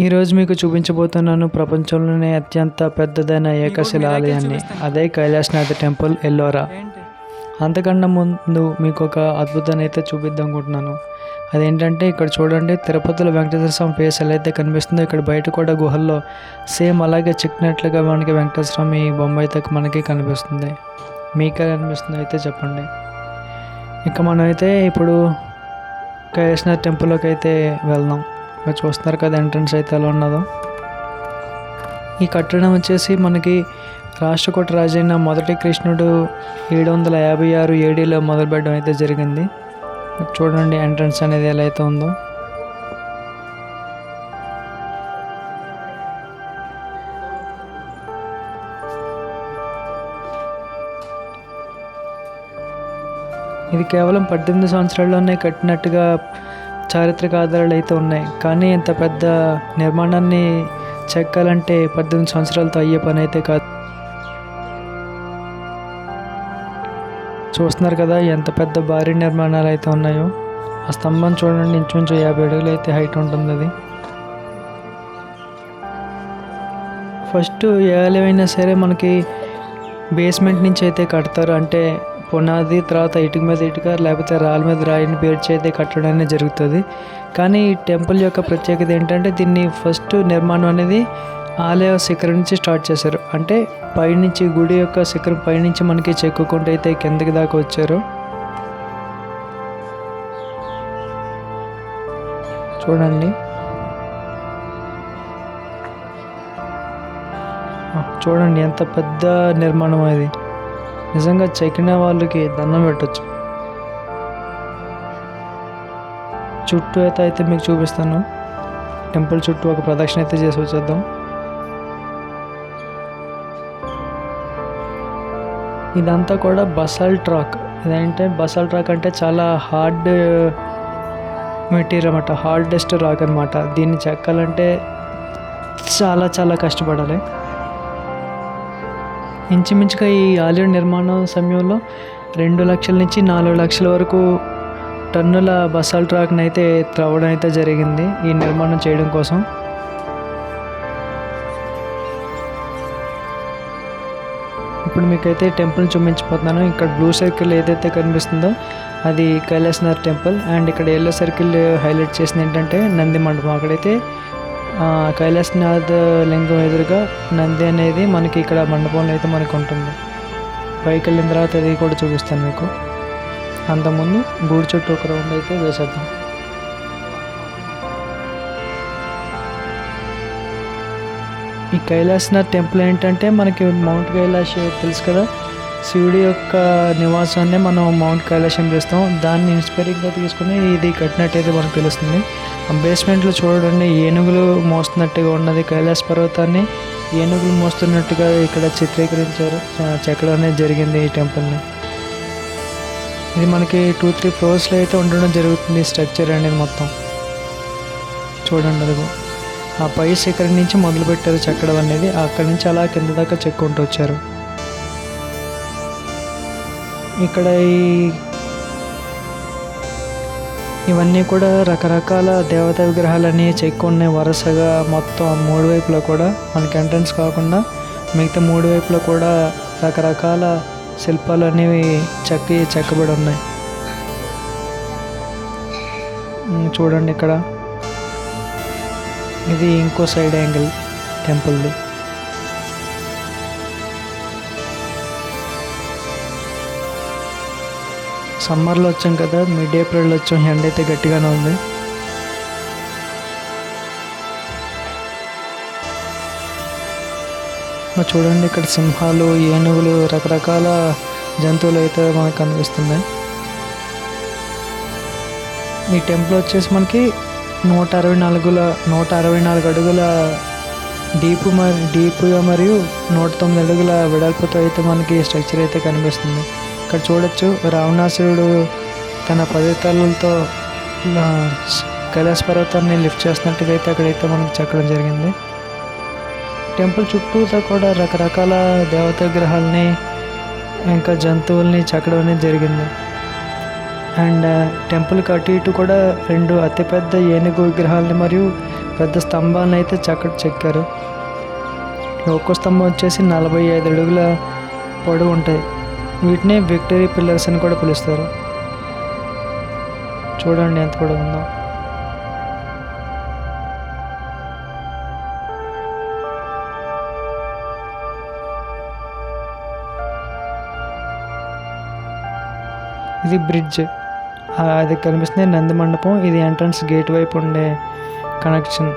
ఈరోజు మీకు చూపించబోతున్నాను ప్రపంచంలోనే అత్యంత పెద్దదైన ఏకశిల ఆలయాన్ని. అదే కైలాసనాథ్ టెంపుల్, ఎల్లోరా. అంతకన్నా ముందు మీకు ఒక అద్భుతాన్ని అయితే చూపిద్దాం అనుకుంటున్నాను. అదేంటంటే ఇక్కడ చూడండి, తిరుపతిలో వెంకటేశ్వర స్వామి ఫేస్ ఎలా అయితే కనిపిస్తుందో ఇక్కడ బయట కూడా గుహల్లో సేమ్ అలాగే చిక్కినట్లుగా మనకి వెంకటేశ్వర స్వామి బొమ్మ అయితే మనకి కనిపిస్తుంది. మీకే కనిపిస్తుందో అయితే చెప్పండి. ఇక మనమైతే ఇప్పుడు కైలాసనాథ్ టెంపుల్లోకి అయితే వెళ్దాం. మీరు చూస్తున్నారు కదా ఎంట్రన్స్ అయితే ఎలా ఉన్నదో. ఈ కట్టడం వచ్చేసి మనకి రాష్ట్రకూట రాజైన మొదటి కృష్ణుడు 756 ఏడీలో మొదలుపెట్టడం అయితే జరిగింది. చూడండి ఎంట్రన్స్ అనేది ఎలా అయితే ఉందో. ఇది కేవలం 18 సంవత్సరాల్లోనే కట్టినట్టుగా చారిత్రక ఆధారాలు అయితే ఉన్నాయి. కానీ ఇంత పెద్ద నిర్మాణాన్ని చెక్కాలంటే 18 సంవత్సరాలతో అయ్యే పని అయితే కాదు. చూస్తున్నారు కదా ఎంత పెద్ద భారీ నిర్మాణాలు అయితే ఉన్నాయో. ఆ స్తంభం చూడండి, ఇంచుమించు 50 అడుగులు అయితే హైట్ ఉంటుంది. అది ఫస్ట్ ఏ ఆలయం అయినా సరే మనకి బేస్మెంట్ నుంచి అయితే కడతారు. అంటే పునాది, తర్వాత ఇటుక మీద ఇటుక, లేకపోతే రాళ్ళ మీద రాయిని పేర్చి అయితే కట్టడం అనేది జరుగుతుంది. కానీ ఈ టెంపుల్ యొక్క ప్రత్యేకత ఏంటంటే దీన్ని ఫస్ట్ నిర్మాణం అనేది ఆలయ శిఖరం నుంచి స్టార్ట్ చేశారు. అంటే పైనుంచి గుడి యొక్క శిఖరం పైనుంచి మనకి చెక్కుకుంటూ అయితే కిందకి దాకా వచ్చారు. చూడండి, చూడండి ఎంత పెద్ద నిర్మాణం అది. నిజంగా చెక్కిన వాళ్ళకి దండం పెట్టచ్చు. చుట్టూ అయితే మీకు చూపిస్తాను. టెంపుల్ చుట్టూ ఒక ప్రదక్షిణ అయితే చేసి వచ్చేద్దాం. ఇదంతా కూడా బసాల్ట్ రాక్. ఇదంటే బసాల్ట్ రాక్ అంటే చాలా హార్డ్ మెటీరియల్ అన్నమాట, హార్డెస్ట్ రాక్ అనమాట. దీన్ని చెక్కాలంటే చాలా చాలా కష్టపడాలి. ఇంచుమించుగా ఈ ఆలయం నిర్మాణం సమయంలో 2 లక్షల నుంచి 4 లక్షల వరకు టన్నుల బసాల్ట్ రాక్ని అయితే త్రవ్వడం అయితే జరిగింది ఈ నిర్మాణం చేయడం కోసం. ఇప్పుడు మీకైతే టెంపుల్ చూపించిపోతున్నాను. ఇక్కడ బ్లూ సర్కిల్ ఏదైతే కనిపిస్తుందో అది కైలాసనాథ్ టెంపుల్. అండ్ ఇక్కడ ఎల్లో సర్కిల్ హైలైట్ చేసింది ఏంటంటే నంది మండపం. అక్కడైతే కైలాసనాథ్ లింగం ఎదురుగా నంది అనేది మనకి ఇక్కడ మండపంలో అయితే మనకు ఉంటుంది. పైకి వెళ్ళిన తర్వాత అది కూడా చూపిస్తాను మీకు. అంతకుముందు గుడి చుట్టూ ఒక రౌండ్ అయితే వేసేద్దాం. ఈ కైలాసనాథ్ టెంపుల్ ఏంటంటే మనకి మౌంట్ కైలాష్ తెలుసు కదా, శివుడి యొక్క నివాసాన్ని మనం మౌంట్ కైలాష్ అని పిలుస్తాం. దాన్ని ఇన్స్పైరింగ్గా తీసుకుని ఇది కట్టినట్టయితే మనకు తెలుస్తుంది. ఆ బేస్మెంట్లో చూడండి ఏనుగులు మోస్తున్నట్టుగా ఉన్నది. కైలాస పర్వతాన్ని ఏనుగులు మోస్తున్నట్టుగా ఇక్కడ చిత్రీకరించారు, చెక్కడం అనేది జరిగింది ఈ టెంపుల్ని. ఇది మనకి 2-3 ఫ్లోర్స్లో అయితే ఉండడం జరుగుతుంది స్ట్రక్చర్ అనేది మొత్తం. చూడండి అదిగో ఆ పై శిఖరం నుంచి మొదలుపెట్టారు చెక్కడం అనేది. అక్కడి నుంచి అలా కింద దాకా చెక్కుంటూ వచ్చారు. ఇక్కడ ఇవన్నీ కూడా రకరకాల దేవతా విగ్రహాలన్నీ చెక్కున్నాయి వరుసగా. మొత్తం 3 వైపులో కూడా మనకి ఎంట్రన్స్ కాకుండా మిగతా 3 వైపులో కూడా రకరకాల శిల్పాలు అనేవి చెక్కబడి ఉన్నాయి. చూడండి ఇక్కడ ఇది ఇంకో సైడ్ యాంగిల్ టెంపుల్ది. సమ్మర్లో వచ్చాం కదా, మిడ్ ఏప్రిల్లో వచ్చాం. ఎండ అయితే గట్టిగానే ఉంది. చూడండి ఇక్కడ సింహాలు, ఏనుగులు, రకరకాల జంతువులు అయితే మనకు కనిపిస్తున్నాయి. ఈ టెంపుల్ వచ్చేసి మనకి 164 అడుగుల డీపుగా మరియు 109 అడుగుల వెడల్పుతో అయితే మనకి స్ట్రక్చర్ అయితే కనిపిస్తుంది. ఇక్కడ చూడొచ్చు రావణాసురుడు తన 10 తలలతో కైలాస పర్వతాన్ని లిఫ్ట్ చేస్తున్నట్టుగా అయితే అక్కడైతే మనకి చెక్కడం జరిగింది. టెంపుల్ చుట్టూతో కూడా రకరకాల దేవతా విగ్రహాలని ఇంకా జంతువుల్ని చెక్కడం అనేది జరిగింది. అండ్ టెంపుల్కి అటు ఇటు కూడా 2 అతిపెద్ద ఏనుగు విగ్రహాలని మరియు పెద్ద స్తంభాలను అయితే చక్కటి చెక్కారు. ఒక్కో స్తంభం వచ్చేసి 45 అడుగుల పొడవు ఉంటాయి. వీటిని విక్టరీ పిల్లర్స్ అని కూడా పిలుస్తారు. చూడండి ఎంత పొడవు ఉందో. ఇది బ్రిడ్జ్, అది కనిపిస్తుంది నంది మండపం. ఇది ఎంట్రన్స్ గేట్ వైపు ఉండే కనెక్షన్.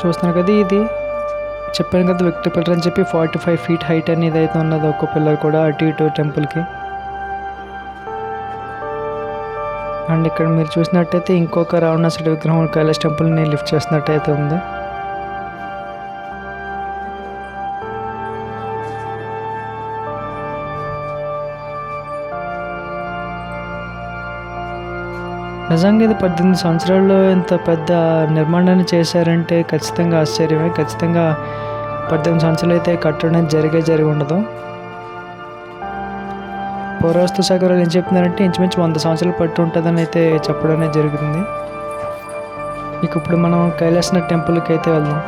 చూస్తున్నారు కదా, ఇది చెప్పాను కదా విక్టరీ పిల్లర్ అని చెప్పి 45 feet హైట్ అనేది అయితే ఉన్నది ఒక్కో పిల్లర్ కూడా అటు ఇటు టెంపుల్కి. అండ్ ఇక్కడ మీరు చూసినట్టయితే ఇంకొక రావణాసుడి విగ్రహం కైలాస్ టెంపుల్ని లిఫ్ట్ చేసినట్టయితే ఉంది. నిజంగా ఇది 18 సంవత్సరాల్లో ఇంత పెద్ద నిర్మాణాన్ని చేశారంటే ఖచ్చితంగా ఆశ్చర్యమే. ఖచ్చితంగా 18 సంవత్సరాలు అయితే కట్టడం జరిగి ఉండదు. పురావస్తు శాఖ ఏం చెప్తున్నారంటే ఇంచుమించు 100 సంవత్సరాలు పట్టి ఉంటుందని అయితే చెప్పడం అనేది జరుగుతుంది. ఇక ఇప్పుడు మనం కైలాసనాథ్ టెంపుల్కి అయితే వెళ్దాం.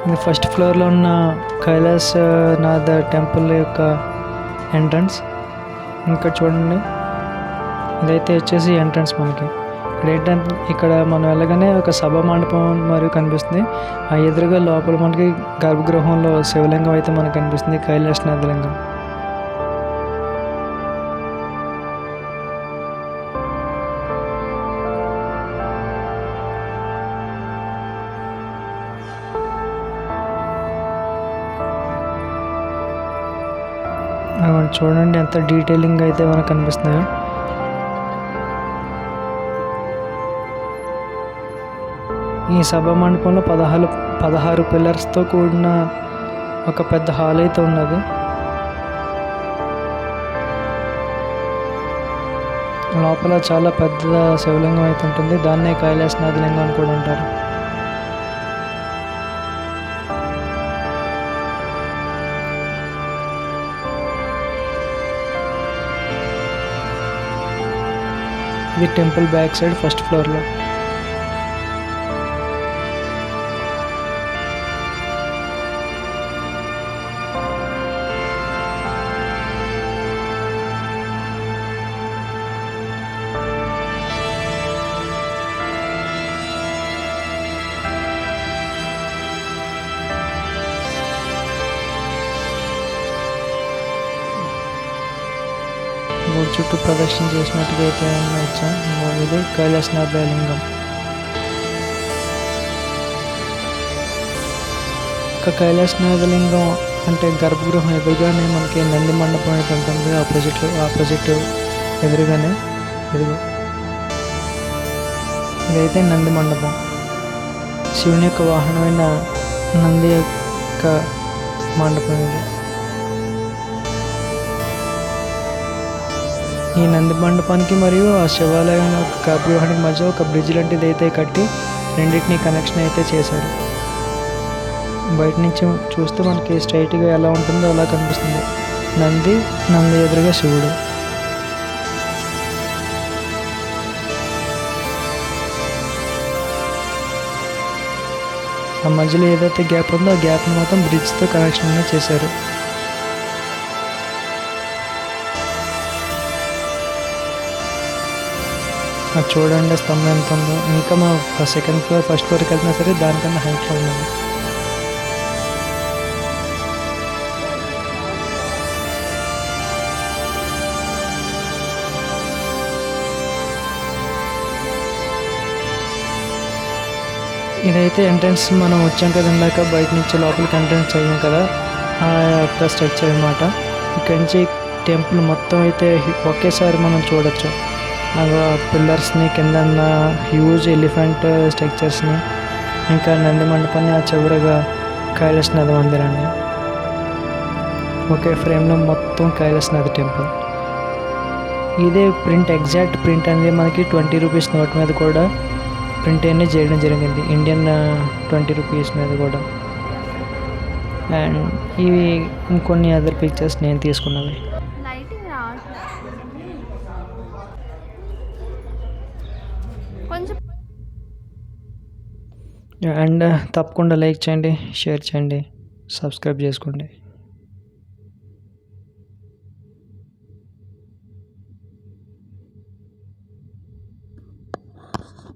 ఇది ఫస్ట్ ఫ్లోర్లో ఉన్న కైలాసనాథ్ టెంపుల్ యొక్క ఎంట్రన్స్. ఇంకా చూడండి, ఇదైతే వచ్చేసి ఎంట్రన్స్ మనకి. ఇక్కడ ఏంటంటే ఇక్కడ మనం వెళ్ళగానే ఒక సభా మండపం మరియు కనిపిస్తుంది. ఆ ఎదురుగా లోపల మనకి గర్భగృహంలో శివలింగం అయితే మనకు కనిపిస్తుంది, కైలాసనాథ లింగం. చూడండి ఎంత డీటెయిలింగ్ అయితే మనకు కనిపిస్తున్నాయో. ఈ సభా మండపంలో 16 పిల్లర్స్తో కూడిన ఒక పెద్ద హాల్ అయితే ఉన్నది. లోపల చాలా పెద్ద శివలింగం అయితే ఉంటుంది. దాన్నే కైలాసనాథ లింగం అని కూడా అంటారు. ఇది టెంపుల్ బ్యాక్ సైడ్ ఫస్ట్ ఫ్లోర్లో. గుడి చుట్టూ ప్రదక్షిణ చేసినట్టుగా అయితే వచ్చాం. ఇది కైలాసనాథ లింగం. ఇక కైలాసనాథ లింగం అంటే గర్భగృహం ఎదురుగానే మనకి నంది మండపం అయితే ఉంటుంది. ఆపోజిట్ ఎదురుగానే ఇదిగో ఇదైతే నంది మండపం. శివుని యొక్క వాహనమైన నంది యొక్క మండపం ఇది. ఈ నంది మండపానికి మరియు ఆ శివాలయం యొక్క గర్భగృహానికి మధ్య ఒక బ్రిడ్జ్ లాంటిది అయితే కట్టి రెండింటిని కనెక్షన్ అయితే చేశారు. బయట నుంచి చూస్తే మనకి స్ట్రైట్గా ఎలా ఉంటుందో అలా కనిపిస్తుంది. నంది ఎదురుగా శివుడు. ఆ మధ్యలో ఏదైతే గ్యాప్ ఉందో ఆ గ్యాప్ని మాత్రం బ్రిడ్జ్తో కనెక్షన్ అనేది చేశారు. చూడండి స్తంభం ఎంత ఉందో. ఇంకా మా సెకండ్ ఫ్లోర్ ఫస్ట్ ఫ్లోర్కి వెళ్తున్నా సరే దానికన్నా హైట్లో ఉన్నది. ఇదైతే ఎంట్రన్స్. మనం వచ్చాం కదా ఇందాక బయట నుంచి లోపలికి ఎంట్రన్స్ అయ్యాం కదా, ఆ యొక్క స్ట్రక్చర్ అనమాట. ఇక్కడి నుంచి టెంపుల్ మొత్తం అయితే ఒకేసారి మనం చూడొచ్చు. పిల్లర్స్ని, కింద హ్యూజ్ ఎలిఫెంట్ స్ట్రక్చర్స్ని, ఇంకా నంది మండపాన్ని, ఆ చివరగా కైలాసనాథ మందిరాన్ని. ఒకే ఫ్రేమ్లో మొత్తం కైలాసనాథ్ టెంపుల్. ఇదే ప్రింట్, ఎగ్జాక్ట్ ప్రింట్ అనేది మనకి 20 రూపీస్ నోట్ మీద కూడా ప్రింట్ అనేది చేయడం జరిగింది, ఇండియన్ 20 రూపీస్ మీద కూడా. అండ్ ఇవి ఇంకొన్ని అదర్ పిక్చర్స్ నేను తీసుకున్నవి. లైటింగ్ రావట్లేదు కొంచెం. అండ్ తప్పకుండా లైక్ చేయండి, షేర్ చేయండి, సబ్స్క్రైబ్ చేసుకోండి.